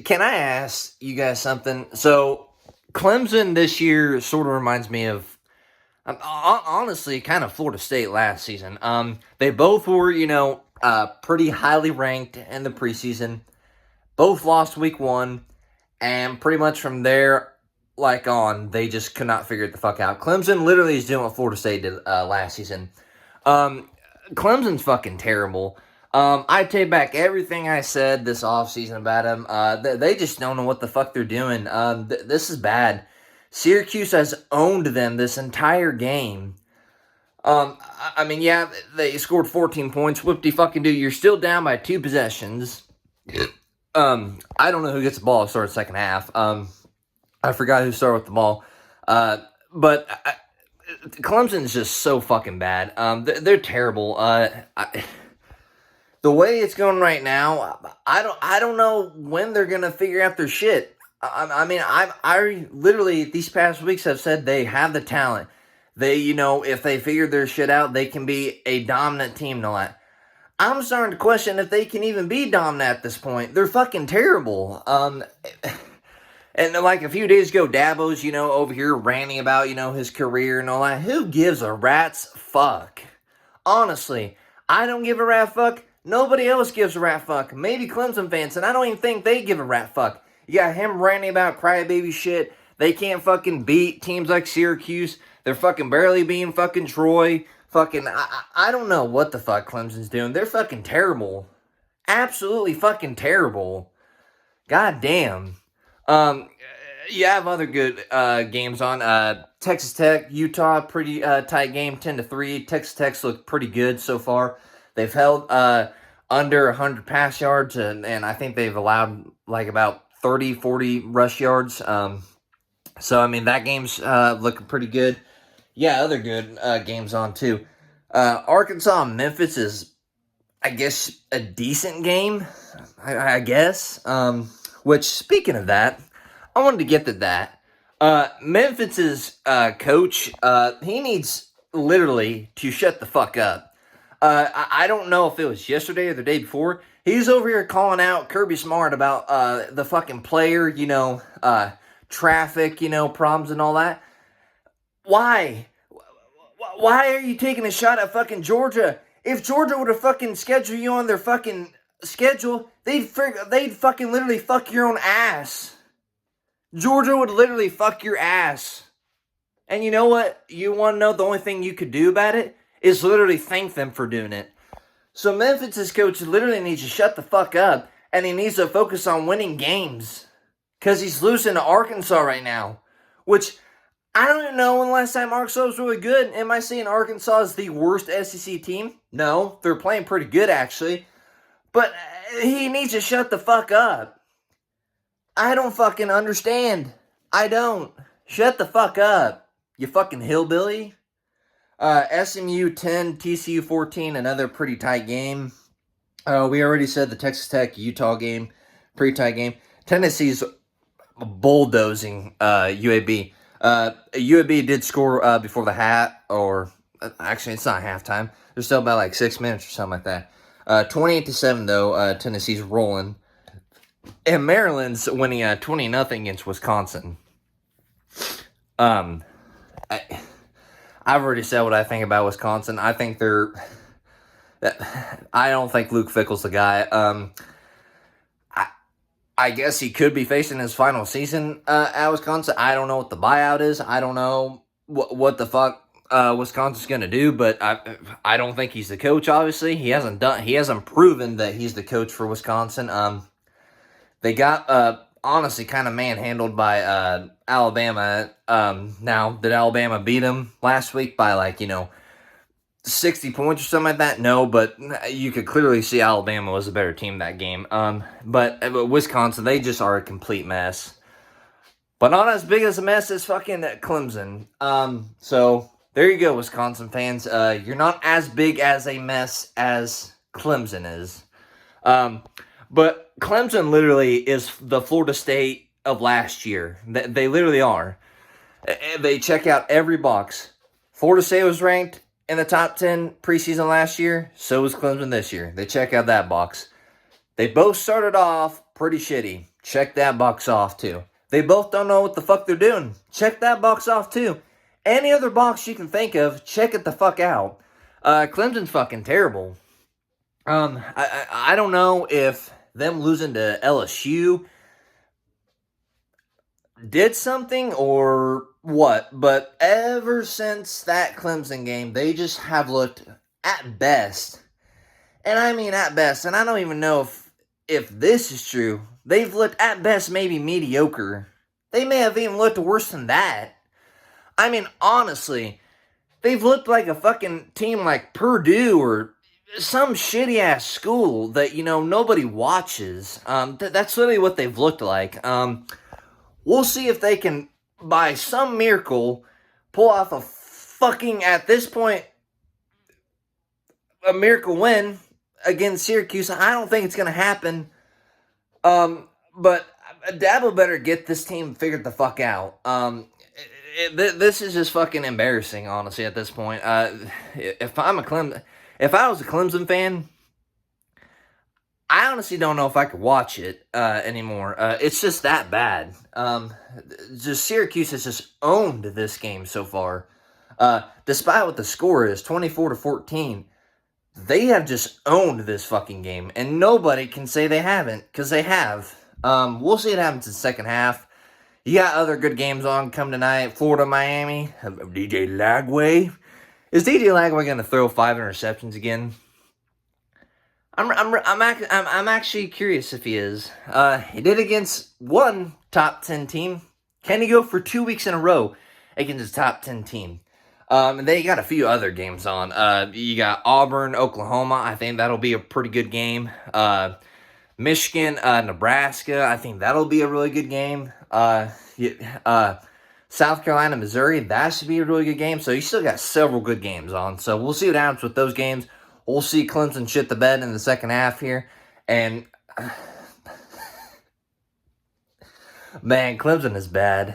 Can I ask you guys something? So, Clemson this year sort of reminds me of, honestly, kind of Florida State last season. They both were, pretty highly ranked in the preseason. Both lost week one, and pretty much from there, like on, they just could not figure it the fuck out. Clemson literally is doing what Florida State did last season. Um, Clemson's fucking terrible. I take back everything I said this offseason about them. They just don't know what the fuck they're doing. This is bad. Syracuse has owned them this entire game. I mean, yeah, they scored 14 points. Whoopty fucking do. You're still down by 2 possessions. I don't know who gets the ball to start the second half. I forgot who started with the ball. But Clemson's just so fucking bad. They're terrible. The way it's going right now, I don't know when they're gonna figure out their shit. I literally these past weeks have said they have the talent. They, if they figure their shit out, they can be a dominant team and all that. I'm starting to question if they can even be dominant at this point. They're fucking terrible. And like a few days ago, Dabo's, over here ranting about, his career and all that. Who gives a rat's fuck? Honestly, I don't give a rat fuck. Nobody else gives a rat fuck. Maybe Clemson fans, and I don't even think they give a rat fuck. You got him ranting about crybaby shit. They can't fucking beat teams like Syracuse. They're fucking barely beating fucking Troy. I don't know what the fuck Clemson's doing. They're fucking terrible. Absolutely fucking terrible. God damn. You have other good games on. Texas Tech, Utah, pretty tight game, 10-3. Texas Tech's looked pretty good so far. They've held under 100 pass yards, and I think they've allowed like about 30, 40 rush yards. So, I mean, that game's looking pretty good. Yeah, other good games on, too. Arkansas and Memphis is, I guess, a decent game, I guess. Which, speaking of that, I wanted to get to that. Memphis's coach, he needs literally to shut the fuck up. I don't know if it was yesterday or the day before. He's over here calling out Kirby Smart about the fucking player, traffic, problems and all that. Why? Why are you taking a shot at fucking Georgia? If Georgia would have fucking scheduled you on their fucking schedule, they'd fucking literally fuck your own ass. Georgia would literally fuck your ass. And you know what? You want to know the only thing you could do about it? Is literally thank them for doing it. So Memphis' coach literally needs to shut the fuck up, and he needs to focus on winning games. Because he's losing to Arkansas right now. Which, I don't even know when the last time Arkansas was really good. Am I saying Arkansas is the worst SEC team? No, they're playing pretty good actually. But he needs to shut the fuck up. I don't fucking understand. I don't. Shut the fuck up, you fucking hillbilly. SMU 10, TCU 14, another pretty tight game. We already said the Texas Tech Utah game, pretty tight game. Tennessee's bulldozing UAB. UAB did score before the actually it's not halftime. There's still about like 6 minutes or something like that. 28-7 though. Tennessee's rolling, and Maryland's winning 20-0 against Wisconsin. I've already said what I think about Wisconsin. I think I don't think Luke Fickell's the guy. I guess he could be facing his final season at Wisconsin. I don't know what the buyout is. I don't know what the fuck Wisconsin's gonna do. But I don't think he's the coach. Obviously, he hasn't proven that he's the coach for Wisconsin. They got honestly kind of manhandled by Alabama. Now, did Alabama beat them last week by 60 points or something like that? No, but you could clearly see Alabama was a better team that game. But Wisconsin, they just are a complete mess. But not as big as a mess as fucking Clemson. So there you go, Wisconsin fans. You're not as big as a mess as Clemson is. But Clemson literally is the Florida State of last year. They literally are. They check out every box. Florida State was ranked in the top 10 preseason last year. So was Clemson this year. They check out that box. They both started off pretty shitty. Check that box off, too. They both don't know what the fuck they're doing. Check that box off, too. Any other box you can think of, check it the fuck out. Clemson's fucking terrible. I don't know if them losing to LSU did something or what, but ever since that Clemson game, they just have looked at best, and I mean at best, and I don't even know if this is true, they've looked at best maybe mediocre. They may have even looked worse than that. I mean, honestly, they've looked like a fucking team like Purdue or some shitty ass school that, nobody watches. That's literally what they've looked like. We'll see if they can, by some miracle, pull off a fucking, at this point, a miracle win against Syracuse. I don't think it's going to happen. But Dabo better get this team figured the fuck out. This is just fucking embarrassing, honestly, at this point. If I was a Clemson fan, I honestly don't know if I could watch it anymore. It's just that bad. Just Syracuse has just owned this game so far. Despite what the score is, 24-14, they have just owned this fucking game, and nobody can say they haven't, because they have. We'll see what happens in the second half. You got other good games on come tonight. Florida, Miami. DJ Lagway. Is DJ Lagway going to throw 5 interceptions again? I'm actually curious if he is. He did against one top 10 team. Can he go for 2 weeks in a row against a top 10 team? And they got a few other games on. You got Auburn, Oklahoma. I think that'll be a pretty good game. Michigan, Nebraska. I think that'll be a really good game. South Carolina, Missouri. That should be a really good game. So you still got several good games on. So we'll see what happens with those games. We'll see Clemson shit the bed in the second half here. And, man, Clemson is bad.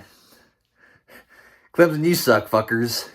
Clemson, you suck, fuckers.